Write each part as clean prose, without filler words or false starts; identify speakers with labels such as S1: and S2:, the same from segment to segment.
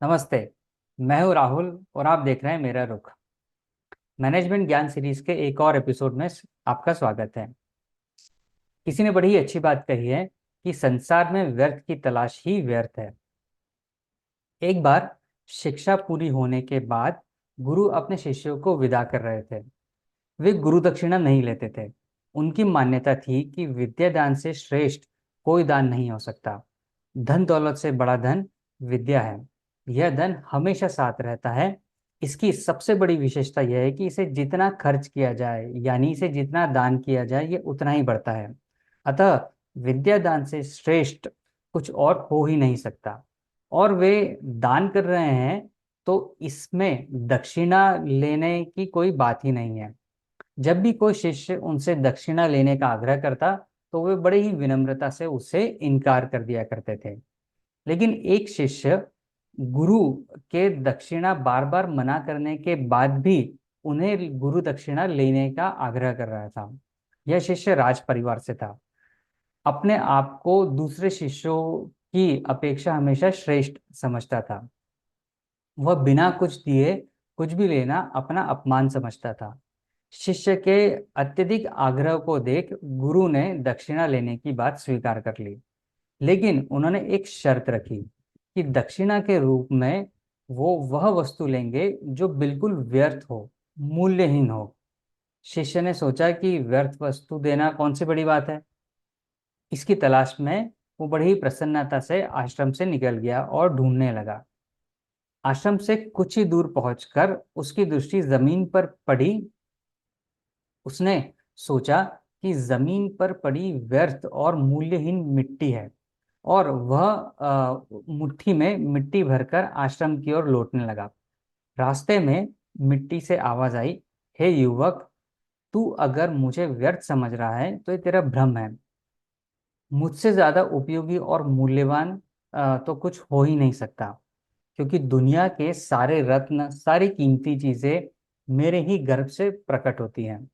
S1: नमस्ते। मैं हूं राहुल और आप देख रहे हैं मेरा रुख। मैनेजमेंट ज्ञान सीरीज के एक और एपिसोड में आपका स्वागत है। किसी ने बड़ी अच्छी बात कही है कि संसार में व्यर्थ की तलाश ही व्यर्थ है। एक बार शिक्षा पूरी होने के बाद गुरु अपने शिष्यों को विदा कर रहे थे। वे गुरु दक्षिणा नहीं लेते थे। उनकी मान्यता थी कि विद्या दान से श्रेष्ठ कोई दान नहीं हो सकता। धन दौलत से बड़ा धन विद्या है। यह धन हमेशा साथ रहता है। इसकी सबसे बड़ी विशेषता यह है कि इसे जितना खर्च किया जाए यानी इसे जितना दान किया जाए ये उतना ही बढ़ता है। अतः विद्या दान से श्रेष्ठ कुछ और हो ही नहीं सकता। और वे दान कर रहे हैं तो इसमें दक्षिणा लेने की कोई बात ही नहीं है। जब भी कोई शिष्य उनसे दक्षिणा लेने का आग्रह करता तो वे बड़े ही विनम्रता से उससे इनकार कर दिया करते थे। लेकिन एक शिष्य गुरु के दक्षिणा बार बार मना करने के बाद भी उन्हें गुरु दक्षिणा लेने का आग्रह कर रहा था। यह शिष्य राज परिवार से था। अपने आप को दूसरे शिष्यों की अपेक्षा हमेशा श्रेष्ठ समझता था। वह बिना कुछ दिए कुछ भी लेना अपना अपमान समझता था। शिष्य के अत्यधिक आग्रह को देख गुरु ने दक्षिणा लेने की बात स्वीकार कर ली। लेकिन उन्होंने एक शर्त रखी कि दक्षिणा के रूप में वो वह वस्तु लेंगे जो बिल्कुल व्यर्थ हो, मूल्यहीन हो। शिष्य ने सोचा कि व्यर्थ वस्तु देना कौन सी बड़ी बात है। इसकी तलाश में वो बड़ी ही प्रसन्नता से आश्रम से निकल गया और ढूंढने लगा। आश्रम से कुछ ही दूर पहुंचकर उसकी दृष्टि जमीन पर पड़ी। उसने सोचा कि जमीन पर पड़ी व्यर्थ और मूल्यहीन मिट्टी है और वह मुट्ठी में मिट्टी भरकर आश्रम की ओर लौटने लगा। रास्ते में मिट्टी से आवाज आई, हे युवक, तू अगर मुझे व्यर्थ समझ रहा है तो ये तेरा भ्रम है। मुझसे ज्यादा उपयोगी और मूल्यवान तो कुछ हो ही नहीं सकता, क्योंकि दुनिया के सारे रत्न, सारी कीमती चीजें मेरे ही गर्भ से प्रकट होती हैं।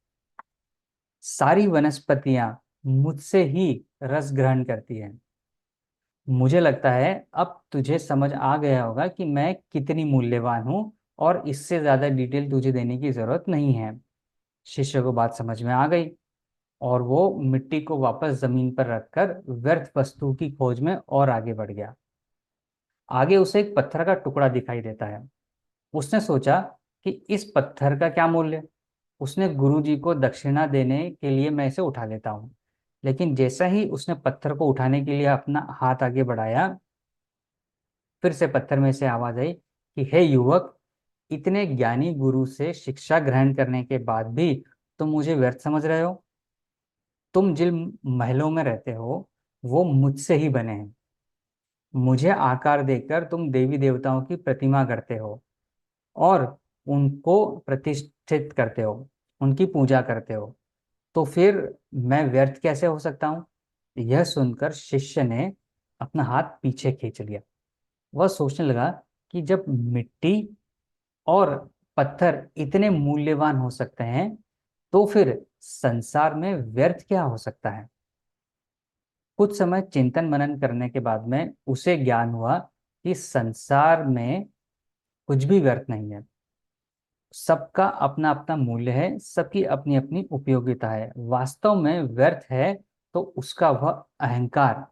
S1: सारी वनस्पतियां मुझसे ही रस ग्रहण करती हैं। मुझे लगता है अब तुझे समझ आ गया होगा कि मैं कितनी मूल्यवान हूँ और इससे ज्यादा डिटेल तुझे देने की जरूरत नहीं है। शिष्य को बात समझ में आ गई और वो मिट्टी को वापस जमीन पर रखकर व्यर्थ वस्तु की खोज में और आगे बढ़ गया। आगे उसे एक पत्थर का टुकड़ा दिखाई देता है। उसने सोचा कि इस पत्थर का क्या मूल्य। उसने गुरुजी को दक्षिणा देने के लिए मैं इसे उठा लेता हूँ। लेकिन जैसा ही उसने पत्थर को उठाने के लिए अपना हाथ आगे बढ़ाया, फिर से पत्थर में से आवाज आई कि हे युवक, इतने ज्ञानी गुरु से शिक्षा ग्रहण करने के बाद भी तुम मुझे व्यर्थ समझ रहे हो। तुम जिन महलों में रहते हो वो मुझसे ही बने हैं। मुझे आकार देकर तुम देवी देवताओं की प्रतिमा करते हो और उनको प्रतिष्ठित करते हो, उनकी पूजा करते हो। तो फिर मैं व्यर्थ कैसे हो सकता हूँ। यह सुनकर शिष्य ने अपना हाथ पीछे खींच लिया। वह सोचने लगा कि जब मिट्टी और पत्थर इतने मूल्यवान हो सकते हैं तो फिर संसार में व्यर्थ क्या हो सकता है। कुछ समय चिंतन मनन करने के बाद में उसे ज्ञान हुआ कि संसार में कुछ भी व्यर्थ नहीं है। सबका अपना अपना मूल्य है, सबकी अपनी अपनी उपयोगिता है। वास्तव में व्यर्थ है तो उसका वह अहंकार,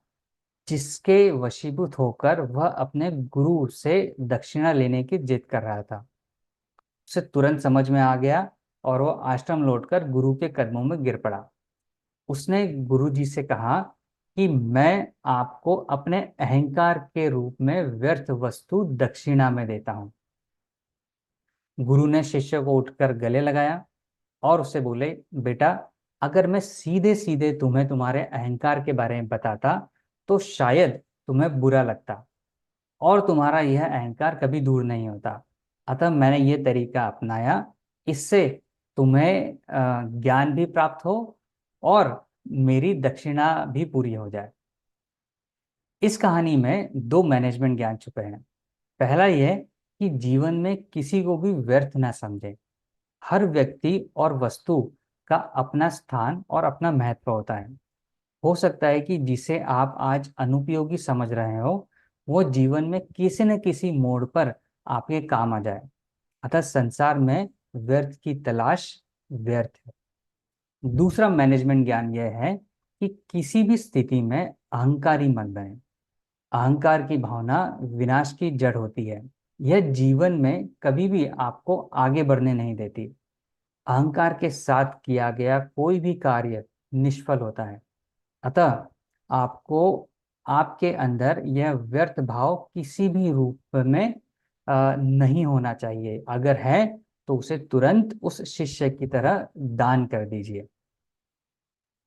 S1: जिसके वशीभूत होकर वह अपने गुरु से दक्षिणा लेने की जिद कर रहा था। उसे तुरंत समझ में आ गया और वो आश्रम लौटकर गुरु के कदमों में गिर पड़ा। उसने गुरु जी से कहा कि मैं आपको अपने अहंकार के रूप में व्यर्थ वस्तु दक्षिणा में देता हूँ। गुरु ने शिष्य को उठकर गले लगाया और उससे बोले, बेटा, अगर मैं सीधे सीधे तुम्हें तुम्हारे अहंकार के बारे में बताता तो शायद तुम्हें बुरा लगता और तुम्हारा यह अहंकार कभी दूर नहीं होता। अतः मैंने यह तरीका अपनाया। इससे तुम्हें ज्ञान भी प्राप्त हो और मेरी दक्षिणा भी पूरी हो जाए। इस कहानी में दो मैनेजमेंट ज्ञान छुपे हैं। पहला यह कि जीवन में किसी को भी व्यर्थ ना समझे। हर व्यक्ति और वस्तु का अपना स्थान और अपना महत्व होता है। हो सकता है कि जिसे आप आज अनुपयोगी समझ रहे हो वो जीवन में किसी न किसी मोड़ पर आपके काम आ जाए। अतः संसार में व्यर्थ की तलाश व्यर्थ है। दूसरा मैनेजमेंट ज्ञान यह है कि किसी भी स्थिति में अहंकारी मत बने। अहंकार की भावना विनाश की जड़ होती है। यह जीवन में कभी भी आपको आगे बढ़ने नहीं देती। अहंकार के साथ किया गया कोई भी कार्य निष्फल होता है। अतः आपको आपके अंदर यह व्यर्थ भाव किसी भी रूप में नहीं होना चाहिए। अगर है तो उसे तुरंत उस शिष्य की तरह दान कर दीजिए।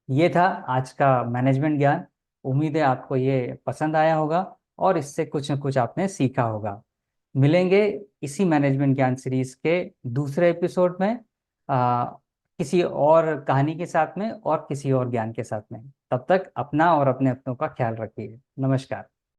S1: ये था आज का मैनेजमेंट ज्ञान। उम्मीद है आपको ये पसंद आया होगा और इससे कुछ न कुछ आपने सीखा होगा। मिलेंगे इसी मैनेजमेंट ज्ञान सीरीज के दूसरे एपिसोड में, आ, किसी और कहानी के साथ में और किसी और ज्ञान के साथ में। तब तक अपना और अपने अपनों का ख्याल रखिए। नमस्कार।